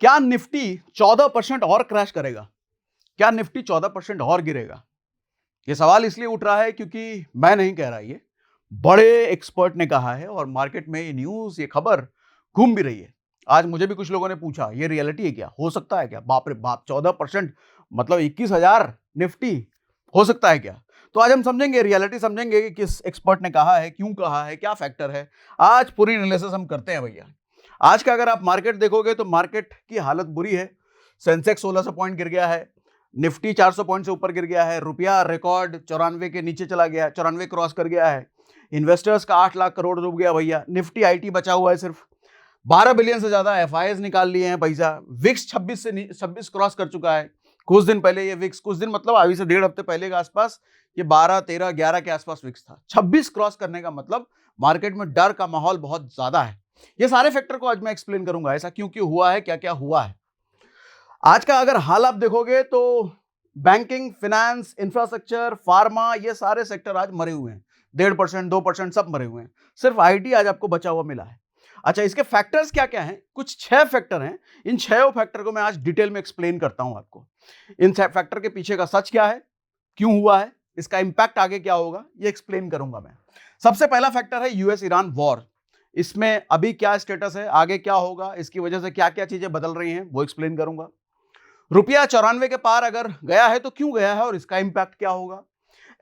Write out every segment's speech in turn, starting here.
क्या निफ्टी 14% और क्रैश करेगा? क्या निफ्टी 14% और गिरेगा? ये सवाल इसलिए उठ रहा है क्योंकि मैं नहीं कह रहा, ये बड़े एक्सपर्ट ने कहा है और मार्केट में ये न्यूज़, ये खबर घूम भी रही है। आज मुझे भी कुछ लोगों ने पूछा, ये रियलिटी है क्या? हो सकता है क्या? बाप रे बाप, 14% मतलब 21,000 निफ्टी हो सकता है क्या? तो आज हम समझेंगे, रियलिटी समझेंगे कि किस एक्सपर्ट ने कहा है, क्यों कहा है, क्या फैक्टर है। आज पूरी एनालिसिस हम करते हैं भैया। आज का अगर आप मार्केट देखोगे तो मार्केट की हालत बुरी है। सेंसेक्स 1600 पॉइंट गिर गया है, निफ्टी 400 पॉइंट से ऊपर गिर गया है, रुपया रिकॉर्ड 94 के नीचे चला गया, 94 क्रॉस कर गया है। इन्वेस्टर्स का 8 लाख करोड़ डूब गया भैया। निफ्टी आईटी बचा हुआ है सिर्फ। 12 बिलियन से ज्यादा एफआईआईज निकाल लिए हैं पैसा। विक्स 26 क्रॉस कर चुका है। कुछ दिन पहले ये विक्स, कुछ दिन मतलब अभी से 1.5 हफ्ते पहले के आसपास ये 12, 13, 11 के आसपास विक्स था। 26 क्रॉस करने का मतलब मार्केट में डर का माहौल बहुत ज्यादा है। ये सारे फैक्टर को आज मैं एक्सप्लेन करूंगा, ऐसा क्यों क्यों हुआ है, क्या क्या हुआ है। आज का अगर हाल आप देखोगे तो बैंकिंग, फाइनेंस, इंफ्रास्ट्रक्चर, फार्मा, ये सारे सेक्टर आज मरे हुए हैं। 1.5%, 2% सब मरे हुए हैं। सिर्फ आईटी आज आपको बचा हुआ मिला है। अच्छा, इसके फैक्टर्स क्या क्या हैं? कुछ 6 फैक्टर हैं। इन 6 फैक्टर को मैं आज डिटेल में एक्सप्लेन करता हूं आपको। इन फैक्टर के पीछे का सच क्या है, क्यों हुआ है, इसका इंपैक्ट आगे क्या होगा, ये एक्सप्लेन करूंगा मैं। सबसे पहला फैक्टर है यूएस ईरान वॉर। इसमें अभी क्या स्टेटस है, आगे क्या होगा, इसकी वजह से क्या क्या चीजें बदल रही हैं, वो एक्सप्लेन करूंगा। रुपया 94 के पार अगर गया है तो क्यों गया है और इसका इंपैक्ट क्या होगा।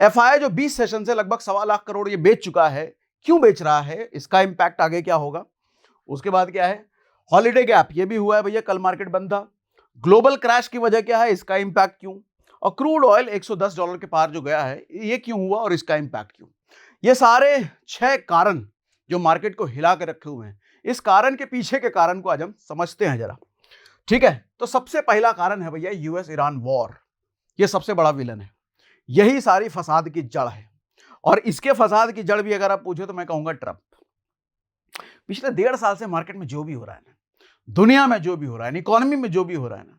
एफआई जो 20 सेशन से लगभग 1.25 लाख करोड़ ये बेच चुका है, क्यों बेच रहा है, इसका इंपैक्ट आगे क्या होगा। उसके बाद क्या है, हॉलीडे गैप, ये भी हुआ है भैया, कल मार्केट बंद था। ग्लोबल क्रैश की वजह क्या है, इसका इंपैक्ट क्यों, और क्रूड ऑयल $110 के पार जो गया है, ये क्यों हुआ और इसका इंपैक्ट क्यों। ये सारे 6 कारण जो मार्केट को हिला के रखे हुए हैं, इस कारण के पीछे के कारण को आज हम समझते हैं जरा। ठीक है, तो सबसे पहला कारण है भैया यूएस ईरान वॉर। ये सबसे बड़ा विलन है, यही सारी फसाद की जड़ है। और इसके फसाद की जड़ भी अगर आप पूछो तो मैं कहूंगा ट्रंप। पिछले 1.5 साल से मार्केट में जो भी हो रहा है ना, दुनिया में जो भी हो रहा है, इकोनॉमी में जो भी हो रहा है ना,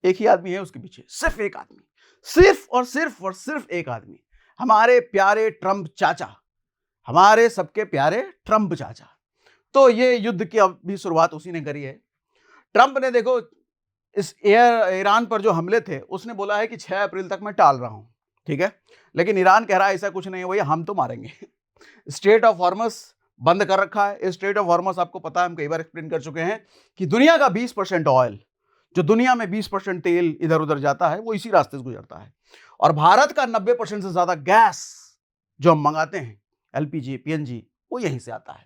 एक ही आदमी है उसके पीछे, सिर्फ एक आदमी, सिर्फ और सिर्फ और सिर्फ एक आदमी, हमारे प्यारे ट्रंप चाचा, हमारे सबके प्यारे ट्रंप चाचा। तो ये युद्ध की अभी शुरुआत उसी ने करी है। ट्रंप ने देखो इस ईरान पर जो हमले थे, उसने बोला है कि 6 अप्रैल तक मैं टाल रहा हूं, ठीक है। लेकिन ईरान कह रहा है ऐसा कुछ नहीं है भैया, हम तो मारेंगे। स्ट्रेट ऑफ हॉर्मस बंद कर रखा है। स्ट्रेट ऑफ हॉर्मस आपको पता है, हम कई बार एक्सप्लेन कर चुके हैं कि दुनिया का 20% ऑयल, जो दुनिया में 20% तेल इधर उधर जाता है, वो इसी रास्ते से गुजरता है। और भारत का 90% से ज्यादा गैस जो हम मंगाते हैं, एलपीजी, पीएनजी, वो यहीं से आता है।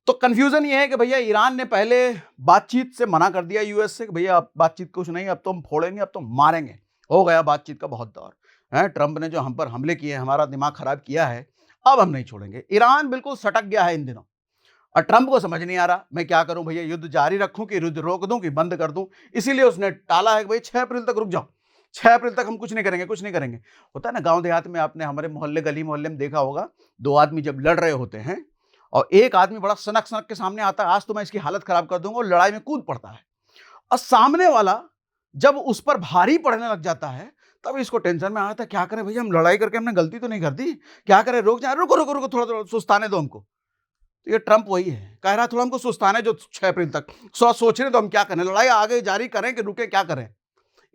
तो कंफ्यूजन ये है कि भैया ईरान ने पहले बातचीत से मना कर दिया यूएस से कि भैया अब बातचीत कुछ नहीं, अब तो हम फोड़ेंगे, अब तो मारेंगे। हो गया बातचीत का बहुत दौर है। ट्रंप ने जो हम पर हमले किए, हमारा दिमाग खराब किया है, अब हम नहीं छोड़ेंगे। ईरान बिल्कुल सटक गया है इन दिनों और ट्रंप को समझ नहीं आ रहा मैं क्या करूं भैया, युद्ध जारी रखूं कि युद्ध रोक दूं कि बंद कर दूं। इसीलिए उसने टाला है कि भाई 6 अप्रैल तक रुक जाओ, 6 अप्रैल तक हम कुछ नहीं करेंगे, कुछ नहीं करेंगे। होता है ना गांव देहात में, आपने हमारे मोहल्ले, गली मोहल्ले में देखा होगा, 2 आदमी जब लड़ रहे होते हैं और एक आदमी बड़ा सनक सनक के सामने आता है, आज तो मैं इसकी हालत खराब कर दूंगा, और लड़ाई में कूद पड़ता है। और सामने वाला जब उस पर भारी पड़ने लग जाता है, तब इसको टेंशन में आता है, क्या करें भैया, हम लड़ाई करके हमने गलती तो नहीं कर दी, क्या करें, रोक जाए, रुको रुको रुको, थोड़ा थोड़ा सुस्ताने दो हमको। तो ये ट्रंप वही है, कह रहा थोड़ा हमको सुस्ताने जो 6 अप्रैल तक सोचने तो हम क्या करें, लड़ाई आगे जारी करें कि रुके, क्या करें।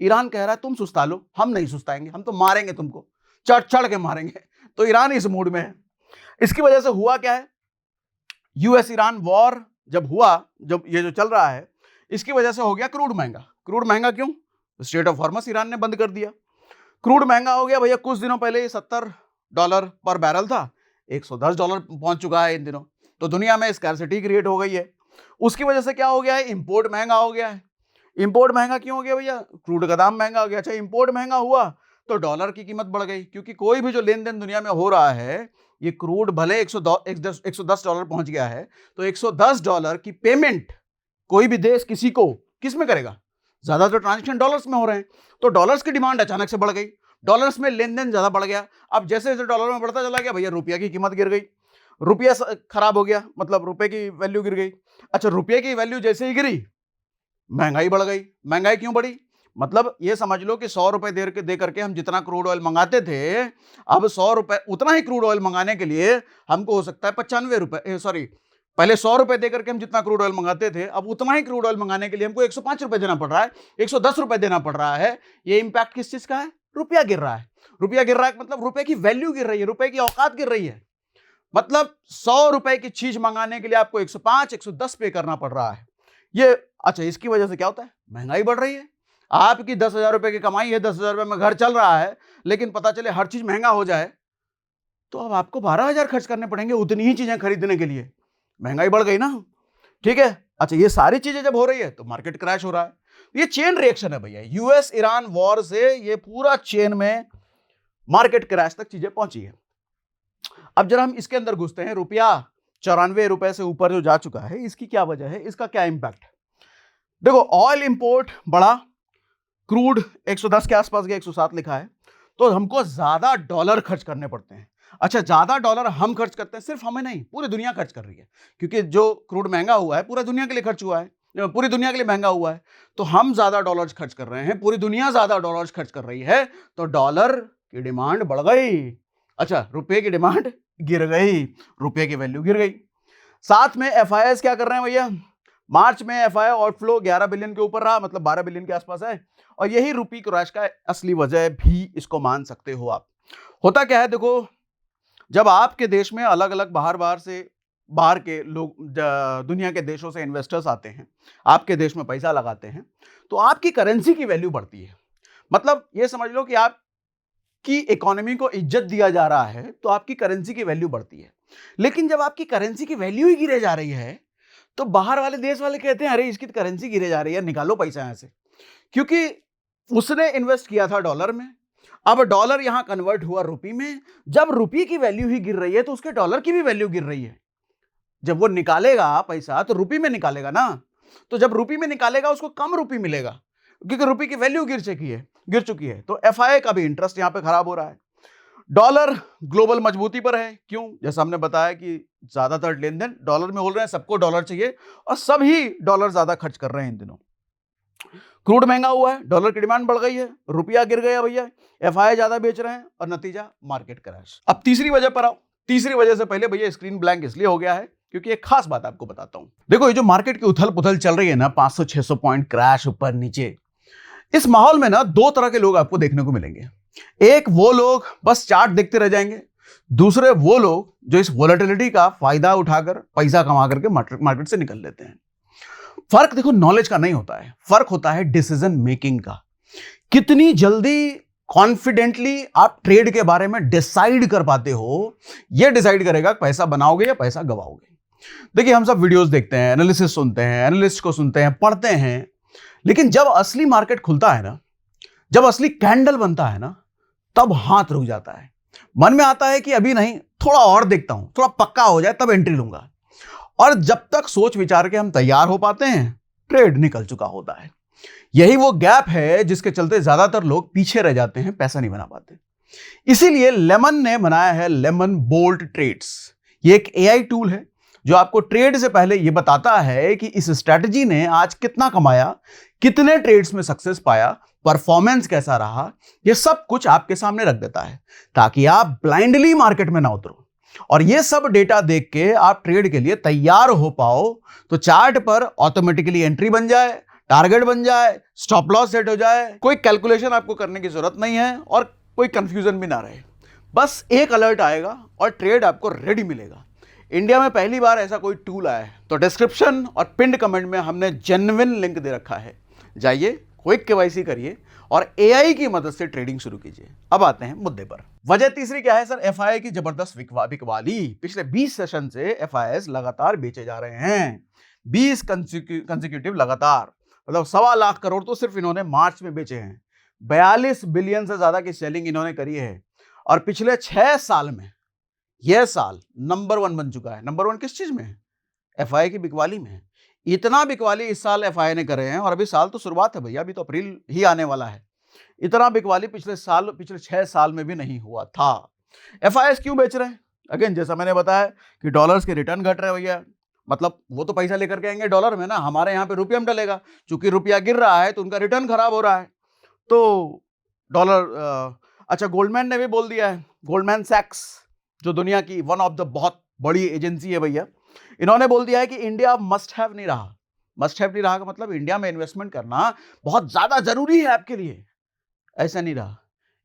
ईरान कह रहा है तुम सुस्ता लो, हम नहीं सुस्ताएंगे, हम तो मारेंगे तुमको, चढ़ चढ़ के मारेंगे। तो ईरान इस मूड में है। इसकी वजह से हुआ क्या है, यूएस ईरान वॉर जब हुआ, जब ये जो चल रहा है, इसकी वजह से हो गया क्रूड महंगा। क्रूड महंगा क्यों, स्ट्रेट ऑफ हॉर्मस ईरान ने बंद कर दिया, क्रूड महंगा हो गया भैया। कुछ दिनों पहले $70 पर बैरल था, $110 पहुंच चुका है इन दिनों। तो दुनिया में स्कैर्सिटी क्रिएट हो गई है। उसकी वजह से क्या हो गया है, इंपोर्ट महंगा हो गया है। इंपोर्ट महंगा क्यों हो गया भैया, क्रूड का दाम महंगा हो गया। अच्छा, इंपोर्ट महंगा हुआ तो डॉलर की कीमत बढ़ गई, क्योंकि कोई भी जो लेन देन दुनिया में हो रहा है, ये क्रूड भले $110 पहुंच गया है, तो $110 की पेमेंट कोई भी देश किसी को किस में करेगा, ज्यादातर ट्रांजेक्शन डॉलर्स में हो रहे हैं। तो डॉलर्स की डिमांड अचानक से बढ़ गई, डॉलर्स में लेन देन ज्यादा बढ़ गया। अब जैसे जैसे डॉलर में बढ़ता चला गया भैया, रुपया की कीमत गिर गई, रुपया खराब हो गया, मतलब रुपए की वैल्यू गिर गई। अच्छा, रुपये की वैल्यू जैसे ही गिरी, महंगाई बढ़ गई। महंगाई क्यों बढ़ी, मतलब ये समझ लो कि 100 रुपए दे करके हम जितना क्रूड ऑयल मंगाते थे, अब 100 रुपए, उतना ही क्रूड ऑयल मंगाने के लिए हमको हो सकता है 95 रुपए, सॉरी पहले 100 रुपए देकर के हम जितना क्रूड ऑयल मंगाते थे, अब उतना ही क्रूड ऑयल मंगाने के लिए हमको 105 रुपए देना पड़ रहा है, 110 रुपए देना पड़ रहा है। ये इंपैक्ट किस चीज का है? रुपया गिर रहा है। रुपया गिर रहा है मतलब रुपए की वैल्यू गिर रही है, रुपए की औकात गिर रही है। मतलब 100 रुपए की चीज मंगाने के लिए आपको 105 110 पे करना पड़ रहा है। ये अच्छा, इसकी वजह से क्या होता है? महंगाई बढ़ रही है। आपकी 10,000 रुपए की कमाई है, 10,000 रुपए में घर चल रहा है, लेकिन पता चले हर चीज महंगा हो जाए तो अब आपको 12,000 खर्च करने पड़ेंगे उतनी ही चीजें खरीदने के लिए। महंगाई बढ़ गई ना, ठीक है। अच्छा, ये सारी चीजें जब हो रही है तो मार्केट क्रैश हो रहा है। ये चेन रिएक्शन है भैया, यूएस ईरान वॉर से ये पूरा चेन में मार्केट क्रैश तक चीजें पहुंची है। अब जरा हम इसके अंदर घुसते हैं। रुपया 94 रुपए से ऊपर जो जा चुका है, इसकी क्या वजह है, इसका क्या इंपैक्ट है? देखो, ऑयल इंपोर्ट बढ़ा, क्रूड 110 के आसपास गया, 107 लिखा है, तो हमको ज्यादा डॉलर खर्च करने पड़ते हैं। अच्छा, ज्यादा डॉलर हम खर्च करते हैं, सिर्फ हमें नहीं, पूरी दुनिया खर्च कर रही है, क्योंकि जो क्रूड महंगा हुआ है पूरी दुनिया के लिए खर्च हुआ है, पूरी दुनिया के लिए महंगा हुआ है, तो हम ज्यादा डॉलर्स खर्च कर रहे हैं, पूरी दुनिया ज्यादा डॉलर्स खर्च कर रही है, तो डॉलर की डिमांड बढ़ गई। अच्छा, रुपए की डिमांड गिर गई, रुपए की वैल्यू गिर गई। साथ में एफआईआई क्या कर रहे हैं भैया? मार्च में एफआईआई आउटफ्लो 11 बिलियन के ऊपर रहा, मतलब 12 बिलियन के आसपास है, और यही रुपी क्रैश का असली वजह भी इसको मान सकते हो आप। होता क्या है, देखो, जब आपके देश में अलग अलग बाहर के लोग, दुनिया के देशों से इन्वेस्टर्स आते हैं, आपके देश में पैसा लगाते हैं, तो आपकी करेंसी की वैल्यू बढ़ती है। मतलब ये समझ लो कि आपकी इकोनॉमी को इज्जत दिया जा रहा है, तो आपकी करेंसी की वैल्यू बढ़ती है। लेकिन जब आपकी करेंसी की वैल्यू ही गिरे जा रही है, तो बाहर वाले देश वाले कहते हैं, अरे इसकी तो करेंसी गिरे जा रही है, निकालो पैसा यहां से, क्योंकि उसने इन्वेस्ट किया था डॉलर में, अब डॉलर यहां कन्वर्ट हुआ रुपी में। जब रुपी की वैल्यू ही गिर रही है तो उसके डॉलर की भी वैल्यू गिर रही है। जब वो निकालेगा पैसा तो रुपी में निकालेगा ना, तो जब रुपी में निकालेगा उसको कम रुपी मिलेगा, क्योंकि रुपी की वैल्यू गिर चुकी है। तो एफआईआई का भी इंटरेस्ट यहां पे खराब हो रहा है। डॉलर ग्लोबल मजबूती पर है, क्यों? जैसा हमने बताया कि ज्यादातर लेन देन डॉलर में हो रहे हैं, सबको डॉलर चाहिए और सभी डॉलर ज्यादा खर्च कर रहे हैं इन दिनों। क्रूड महंगा हुआ है, डॉलर की डिमांड बढ़ गई है, रुपया गिर गया भैया, एफआईआई ज्यादा बेच रहे हैं और नतीजा मार्केट क्रैश। अब तीसरी वजह पर आओ। तीसरी वजह से पहले भैया स्क्रीन ब्लैंक इसलिए हो गया है क्योंकि एक खास बात आपको बताता हूं। देखो, ये जो मार्केट की उथल पुथल चल रही है ना, 500-600 पॉइंट क्रैश ऊपर नीचे, इस माहौल में ना दो तरह के लोग आपको देखने को मिलेंगे। एक वो लोग बस चार्ट देखते रह जाएंगे, दूसरे वो लोग जो इस वोलेटिलिटी का फायदा उठाकर पैसा कमा करके मार्केट से निकल लेते हैं। फर्क देखो नॉलेज का नहीं होता है, फर्क होता है डिसीजन मेकिंग का। कितनी जल्दी कॉन्फिडेंटली आप ट्रेड के बारे में डिसाइड कर पाते हो, यह डिसाइड करेगा पैसा बनाओगे या पैसा गवाओगे। देखिए, हम सब वीडियोस देखते हैं, एनालिसिस सुनते हैं, एनालिस्ट को सुनते हैं, पढ़ते हैं, लेकिन जब असली मार्केट खुलता है ना, जब असली कैंडल बनता है ना, तब हाथ रुक जाता है। मन में आता है कि अभी नहीं, थोड़ा और देखता हूं, थोड़ा पक्का हो जाए तब एंट्री लूंगा। और जब तक सोच विचार के हम तैयार हो पाते हैं, ट्रेड निकल चुका होता है। यही वो गैप है जिसके चलते ज्यादातर लोग पीछे रह जाते हैं, पैसा नहीं बना पाते। इसीलिए लेमन ने बनाया है लेमन बोल्ट ट्रेड्स। ये एक एआई टूल है जो आपको ट्रेड से पहले ये बताता है कि इस स्ट्रैटेजी ने आज कितना कमाया, कितने ट्रेड्स में सक्सेस पाया, परफॉर्मेंस कैसा रहा, ये सब कुछ आपके सामने रख देता है ताकि आप ब्लाइंडली मार्केट में ना उतरो और ये सब डेटा देख के आप ट्रेड के लिए तैयार हो पाओ। तो चार्ट पर ऑटोमेटिकली एंट्री बन जाए, टारगेट बन जाए, स्टॉप लॉस सेट हो जाए, कोई कैलकुलेशन आपको करने की जरूरत नहीं है और कोई कंफ्यूजन भी ना रहे। बस एक अलर्ट आएगा और ट्रेड आपको रेडी मिलेगा। इंडिया में पहली बार ऐसा कोई टूल आया है, तो डिस्क्रिप्शन और पिंड कमेंट में हमने जेन्युइन लिंक दे रखा है, जाइए क्विक केवाईसी करिए और एआई की मदद से ट्रेडिंग शुरू कीजिए। अब आते हैं मुद्दे पर। वजह तीसरी क्या है सर? एफआईआई की जबरदस्त बिकवाली। पिछले 20 सेशन से एफआईआई लगातार बेचे जा रहे हैं, 20 कंसेक्यूटिव लगातार, मतलब 1.25 लाख करोड़ तो सिर्फ इन्होंने मार्च में बेचे हैं। 42 बिलियन से ज्यादा की सेलिंग इन्होंने करी है और पिछले 6 साल में यह साल नंबर 1 बन चुका है। नंबर 1 किस चीज में है? एफआईआई की बिकवाली में है। इतना बिकवाली इस साल एफआईआई ने करे हैं और अभी साल तो शुरुआत है भैया, अभी तो अप्रैल ही आने वाला है। इतना बिकवाली पिछले 6 साल में भी नहीं हुआ था। एफआईआई क्यों बेच रहे हैं? अगेन जैसा मैंने बताया कि डॉलर्स के रिटर्न घट रहे हैं भैया, मतलब वो तो पैसा लेकर के आएंगे डॉलर में ना, हमारे यहाँ पे रुपया में डलेगा, चूंकि रुपया गिर रहा है तो उनका रिटर्न खराब हो रहा है, तो डॉलर। अच्छा, गोल्डमैन ने भी बोल दिया है, गोल्डमैन सैक्स जो दुनिया की वन ऑफ द बहुत बड़ी एजेंसी है भैया, इन्होंने बोल दिया है कि इंडिया मस्ट हैव नहीं रहा। मस्ट हैव नहीं रहा का मतलब इंडिया में इन्वेस्टमेंट करना बहुत ज्यादा जरूरी है आपके लिए, ऐसा नहीं रहा।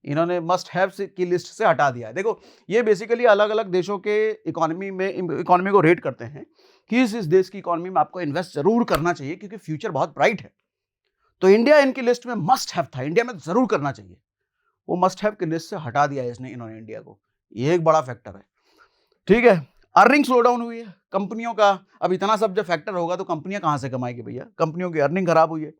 इन्होंने मस्ट हैव की लिस्ट से हटा दिया है। देखो, ये बेसिकली अलग अलग देशों के इकोनॉमी को रेट करते हैं कि इस देश की इकोनॉमी में आपको इन्वेस्ट जरूर करना चाहिए क्योंकि फ्यूचर बहुत ब्राइट है। तो इंडिया इनकी लिस्ट में मस्ट हैव था, इंडिया में जरूर करना चाहिए, वो मस्ट हैव की लिस्ट से हटा दिया है इन्होंने इंडिया को। ये एक बड़ा फैक्टर है, ठीक है। अर्निंग स्लो डाउन हुई है कंपनियों का। अब इतना सब जब फैक्टर होगा तो कंपनियां कहां से कमाएगी भैया? कंपनियों की अर्निंग खराब हुई है।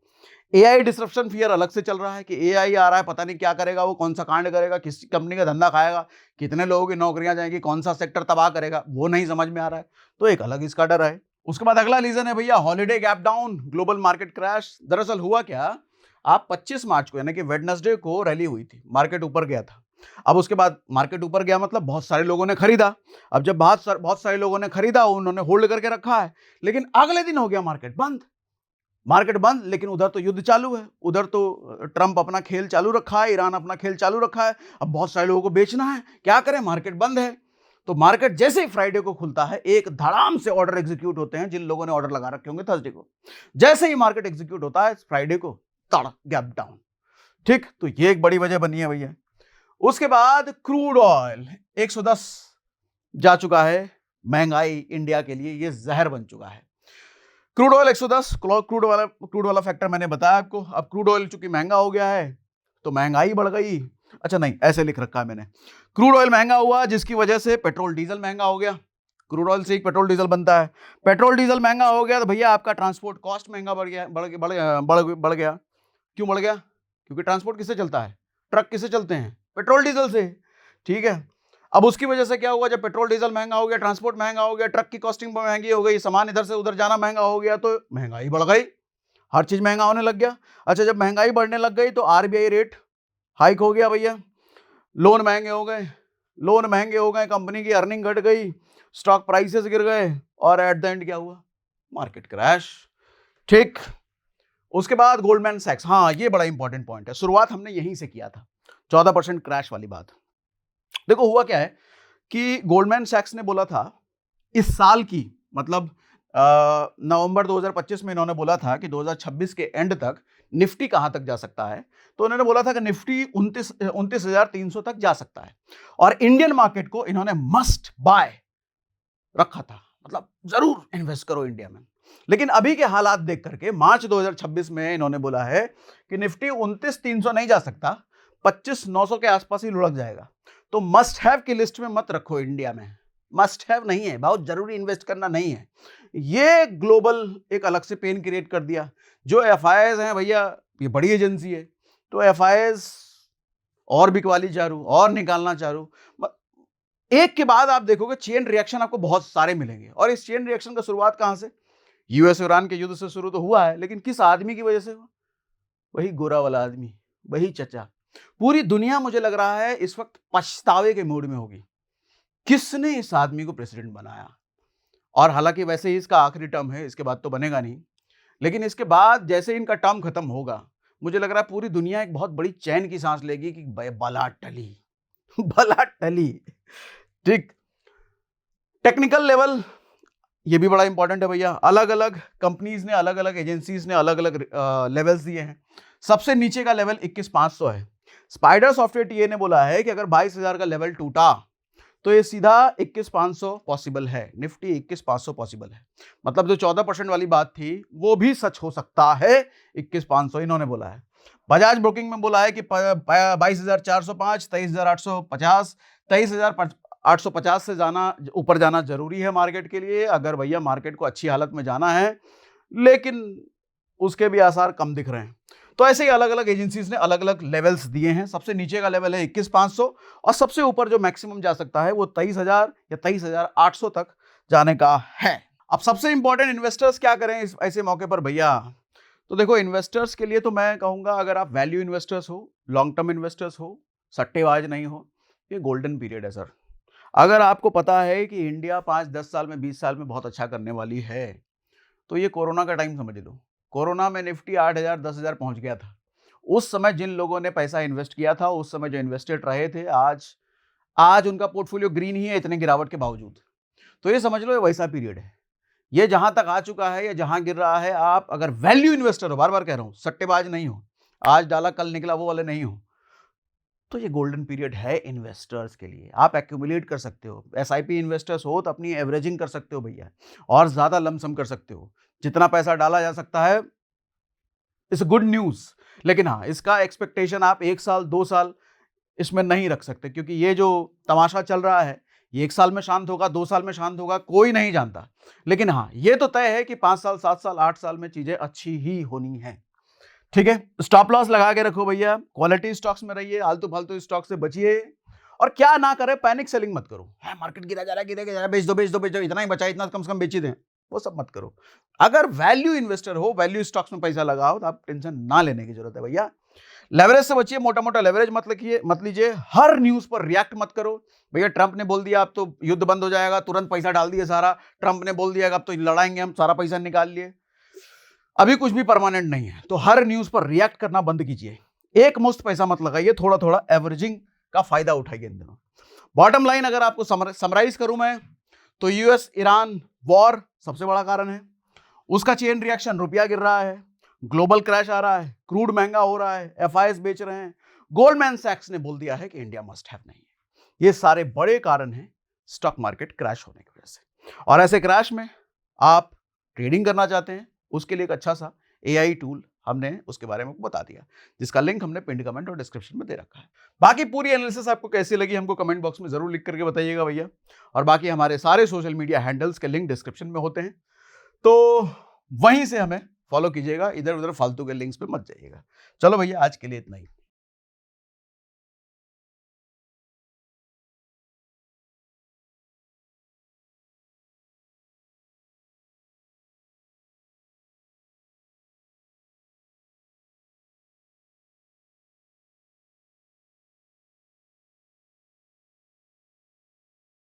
एआई डिसरप्शन फियर अलग से चल रहा है कि एआई आ रहा है, पता नहीं क्या करेगा, वो कौन सा कांड करेगा, किस कंपनी का धंधा खाएगा, कितने लोगों की नौकरियां जाएंगी, कौन सा सेक्टर तबाह करेगा, वो नहीं समझ में आ रहा है। तो एक अलग इसका डर है। उसके बाद अगला रीजन है भैया holiday gap down, global market crash. दरअसल हुआ क्या, आप 25 मार्च को यानी कि वेडनेसडे को रैली हुई थी, मार्केट ऊपर गया था। अब उसके बाद मार्केट ऊपर गया मतलब बहुत सारे लोगों ने खरीदा। अब जब बहुत सारे लोगों ने खरीदा, उन्होंने होल्ड करके रखा है, लेकिन अगले दिन हो गया मार्केट बंद। मार्केट बंद, लेकिन उधर तो युद्ध चालू है, उधर तो ट्रंप अपना खेल चालू रखा है, ईरान अपना खेल चालू रखा है। अब बहुत सारे लोगों को बेचना है, क्या करें, मार्केट बंद है। तो मार्केट जैसे ही फ्राइडे को खुलता है, एक धड़ाम से ऑर्डर एग्जीक्यूट होते हैं जिन लोगों ने ऑर्डर लगा रखे होंगे थर्सडे को। जैसे ही मार्केट एग्जीक्यूट होता है फ्राइडे को, तड़ गैप डाउन। ठीक, तो ये एक बड़ी वजह बनी है भैया। उसके बाद क्रूड ऑयल 110 जा चुका है। महंगाई इंडिया के लिए ये जहर बन चुका है। क्रूड ऑयल 110, क्रूड वाला फैक्टर मैंने बताया आपको। अब क्रूड ऑयल चूंकि महंगा हो गया है तो महंगाई बढ़ गई। अच्छा नहीं, ऐसे लिख रखा है मैंने, क्रूड ऑयल महंगा हुआ जिसकी वजह से पेट्रोल डीजल महंगा हो गया। क्रूड ऑयल से एक पेट्रोल डीजल बनता है। पेट्रोल डीजल महंगा हो गया तो भैया आपका ट्रांसपोर्ट कॉस्ट महंगा बढ़ गया। क्यों बढ़ गया? क्योंकि ट्रांसपोर्ट किससे चलता है? ट्रक किससे चलते हैं? पेट्रोल डीजल से, ठीक है। अब उसकी वजह से क्या हुआ, जब पेट्रोल डीजल महंगा हो गया, ट्रांसपोर्ट महंगा हो गया, ट्रक की कॉस्टिंग महंगी हो गई, सामान इधर से उधर जाना महंगा हो गया, तो महंगाई बढ़ गई, हर चीज महंगा होने लग गया। अच्छा, जब महंगाई बढ़ने लग गई तो आरबीआई रेट हाइक हो गया भैया, लोन महंगे हो गए, कंपनी की अर्निंग घट गई, स्टॉक प्राइसेस गिर गए, और एट द एंड क्या हुआ? Market crash. ठीक, उसके बाद गोल्डमैन सैक्स, हाँ ये बड़ा इंपॉर्टेंट पॉइंट है, शुरुआत हमने यहीं से किया था, 14% क्रैश वाली बात। देखो हुआ क्या है कि गोल्डमैन सैक्स ने बोला था इस साल की, मतलब नवंबर 2025 में इन्होंने बोला था कि 2026 के एंड तक निफ्टी कहां तक जा सकता है। तो उन्होंने बोला था कि निफ्टी 29,300 तक जा सकता है, और इंडियन मार्केट को इन्होंने मस्ट बाय रखा था, मतलब जरूर इन्वेस्ट करो इंडिया में। लेकिन अभी के हालात देख करके मार्च 2026 में इन्होंने बोला है कि निफ्टी 29,300 नहीं जा सकता, 25,900 के आसपास ही लुढ़क जाएगा। तो मस्ट हैव की लिस्ट में मत रखो इंडिया में, मस्ट हैव नहीं है, बहुत जरूरी इन्वेस्ट करना नहीं है। ये ग्लोबल एक अलग से पेन क्रिएट कर दिया। जो एफआईआईज हैं भैया, ये बड़ी एजेंसी है, तो एफआईआईज और बिकवाली चारू और निकालना चारू, एक के बाद आप देखोगे चेन रिएक्शन आपको बहुत सारे मिलेंगे। और इस चेन रिएक्शन का शुरुआत कहां से? यूएस ईरान के युद्ध से शुरू तो हुआ है, लेकिन किस आदमी की वजह से हुआ? वही गोरा वाला आदमी, वही चचा। पूरी दुनिया मुझे लग रहा है इस वक्त पछतावे के मूड में होगी, किसने इस आदमी को प्रेसिडेंट बनाया। और हालांकि वैसे ही इसका आखिरी टर्म है, इसके बाद तो बनेगा नहीं, लेकिन इसके बाद जैसे इनका टर्म खत्म होगा, मुझे लग रहा है पूरी दुनिया एक बहुत बड़ी चैन की सांस लेगी कि बला टली बला टली। ठीक, टेक्निकल लेवल ये भी बड़ा इंपॉर्टेंट है भैया। अलग अलग कंपनीज ने, अलग अलग एजेंसीज ने अलग अलग लेवल्स दिए हैं। सबसे नीचे का लेवल 21,500 है। स्पाइडर सॉफ्टवेयर टीए ने बोला है कि अगर 22,000 का लेवल टूटा तो ये सीधा 21,500 पॉसिबल है, निफ्टी 21,500 पॉसिबल है। मतलब जो 14% वाली बात थी वो भी सच हो सकता है, 21,500 इन्होंने बोला है। बजाज ब्रोकिंग में बोला है कि 22,405, 23,850, 23,850 से जाना, ऊपर जाना जरूरी है मार्केट के लिए, अगर भैया मार्केट को अच्छी हालत में जाना है, लेकिन उसके भी आसार कम दिख रहे हैं। तो ऐसे ही अलग अलग एजेंसीज ने अलग अलग लेवल्स दिए हैं। सबसे नीचे का लेवल है 21,500, और सबसे ऊपर जो मैक्सिमम जा सकता है वो 23,000 या 23,800 तक जाने का है। अब सबसे इंपॉर्टेंट, इन्वेस्टर्स क्या करें इस ऐसे मौके पर भैया? तो देखो, इन्वेस्टर्स के लिए तो मैं कहूंगा, अगर आप वैल्यू इन्वेस्टर्स हो, लॉन्ग टर्म इन्वेस्टर्स हो, सट्टेबाज नहीं हो, ये गोल्डन पीरियड है सर। अगर आपको पता है कि इंडिया 5-10 साल में, 20 साल में बहुत अच्छा करने वाली है, तो ये कोरोना का टाइम समझ लो। कोरोना में निफ्टी 8,000 10,000 पहुंच गया था। उस समय जिन लोगों ने पैसा इन्वेस्ट किया था, उस समय जो इन्वेस्टेड रहे थे, आज उनका पोर्टफोलियो ग्रीन ही है, इतने गिरावट के बावजूद। तो ये समझ लो ये वैसा पीरियड है। ये जहां तक आ चुका है या जहां गिर रहा है, आप अगर वैल्यू इन्वेस्टर हो, बार बार कह रहा हूं, सट्टेबाज नहीं हो, आज डाला कल निकला वो वाले नहीं हो, तो ये गोल्डन पीरियड है इन्वेस्टर्स के लिए। आप एक्यूमुलेट कर सकते हो, एसआईपी इन्वेस्टर्स हो तो अपनी एवरेजिंग कर सकते हो भैया, और ज्यादा लमसम कर सकते हो, जितना पैसा डाला जा सकता है। It's good news. लेकिन हाँ, इसका एक्सपेक्टेशन आप 1 साल 2 साल इसमें नहीं रख सकते, क्योंकि ये जो तमाशा चल रहा है ये 1 साल में शांत होगा, 2 साल में शांत होगा, कोई नहीं जानता। लेकिन हाँ, ये तो तय है कि 5 साल 7 साल 8 साल में चीजें अच्छी ही होनी है। ठीक है, स्टॉप लॉस लगा के रखो भैया, क्वालिटी स्टॉक्स में रहिए, आलतू फालतू स्टॉक से बचिए, और क्या ना करे, पैनिक सेलिंग मत करो। है मार्केट गिरा जा रहा है, गिरा जा रहा है, बेच दो बेच दो बेच दो, इतना ही बचा, इतना कम से कम बेच ही दें, वो सब मत करो। अगर वैल्यू इन्वेस्टर हो, वैल्यू स्टॉक्स में पैसा लगाओ, तो आप टेंशन ना लेने की जरूरत है भैया। लेवरेज से बचिए, मोटा मोटा लेवरेज मत लीजिए, हर न्यूज पर रिएक्ट मत करो। भैया ट्रंप ने बोल दिया अब तो युद्ध बंद हो जाएगा, तुरंत पैसा डाल दिया सारा, ट्रंप ने बोल दिया अब तो लड़ाएंगे हम, सारा पैसा निकाल लिए। अभी कुछ भी परमानेंट नहीं है, तो हर न्यूज पर रिएक्ट करना बंद कीजिए, एक मुश्त पैसा मत लगाइए, थोड़ा थोड़ा एवरेजिंग का फायदा उठाइए इन दिनों। बॉटम लाइन अगर आपको समराइज करूं मैं, तो यूएस ईरान वॉर सबसे बड़ा कारण है, उसका चेन रिएक्शन, रुपया गिर रहा है, ग्लोबल क्रैश आ रहा है, क्रूड महंगा हो रहा है, एफआईएस बेच रहे हैं, गोल्डमैन सैक्स ने बोल दिया है कि इंडिया मस्ट हैव नहीं है। ये सारे बड़े कारण हैं स्टॉक मार्केट क्रैश होने की वजह से। और ऐसे क्रैश में आप ट्रेडिंग करना चाहते हैं, उसके लिए एक अच्छा सा एआई टूल हमने उसके बारे में बता दिया, जिसका लिंक हमने पिन कमेंट और डिस्क्रिप्शन में दे रखा है। बाकी पूरी एनालिसिस आपको कैसी लगी हमको कमेंट बॉक्स में जरूर लिख करके बताइएगा भैया। और बाकी हमारे सारे सोशल मीडिया हैंडल्स के लिंक डिस्क्रिप्शन में होते हैं, तो वहीं से हमें फॉलो कीजिएगा, इधर उधर फालतू के लिंक्स पे मत जाइएगा। चलो भैया, आज के लिए इतना ही।